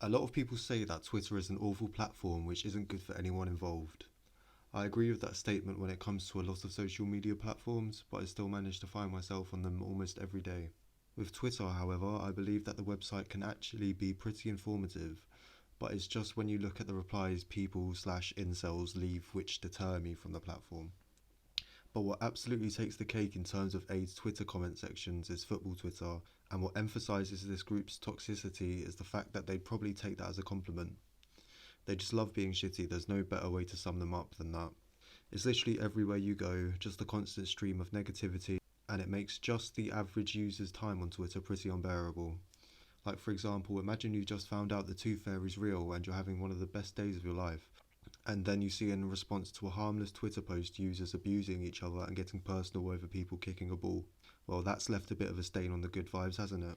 A lot of people say that Twitter is an awful platform which isn't good for anyone involved. I agree with that statement when it comes to a lot of social media platforms, but I still manage to find myself on them almost every day. With Twitter, however, I believe that the website can actually be pretty informative, but it's just when you look at the replies people slash incels leave which deter me from the platform. But what absolutely takes the cake in terms of AIDS Twitter comment sections is football Twitter, and what emphasises this group's toxicity is the fact that they'd probably take that as a compliment. They just love being shitty, there's no better way to sum them up than that. It's literally everywhere you go, just a constant stream of negativity, and it makes just the average user's time on Twitter pretty unbearable. Like, for example, imagine you just found out the tooth fairy is real and you're having one of the best days of your life, and then you see in response to a harmless Twitter post users abusing each other and getting personal over people kicking a ball. Well, that's left a bit of a stain on the good vibes, hasn't it?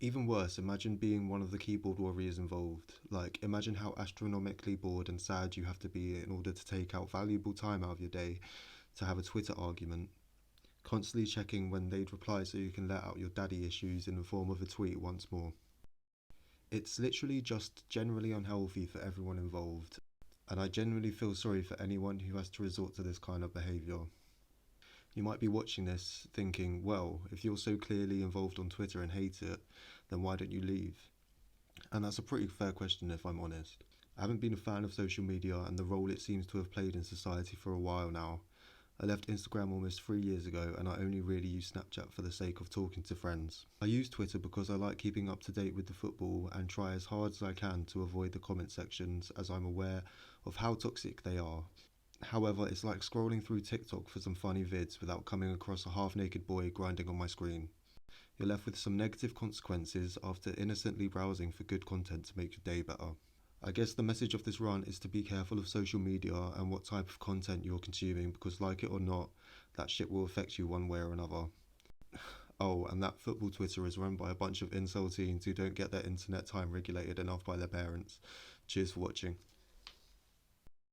Even worse, imagine being one of the keyboard warriors involved. Like, imagine how astronomically bored and sad you have to be in order to take out valuable time out of your day to have a Twitter argument. Constantly checking when they'd reply so you can let out your daddy issues in the form of a tweet once more. It's literally just generally unhealthy for everyone involved, and I genuinely feel sorry for anyone who has to resort to this kind of behaviour. You might be watching this thinking, well, if you're so clearly involved on Twitter and hate it, then why don't you leave? And that's a pretty fair question if I'm honest. I haven't been a fan of social media and the role it seems to have played in society for a while now. I left Instagram almost 3 years ago and I only really use Snapchat for the sake of talking to friends. I use Twitter because I like keeping up to date with the football and try as hard as I can to avoid the comment sections as I'm aware of how toxic they are. However, it's like scrolling through TikTok for some funny vids without coming across a half naked boy grinding on my screen. You're left with some negative consequences after innocently browsing for good content to make your day better. I guess the message of this run is to be careful of social media and what type of content you're consuming because, like it or not, that shit will affect you one way or another. Oh, and that football Twitter is run by a bunch of incel teens who don't get their internet time regulated enough by their parents. Cheers for watching.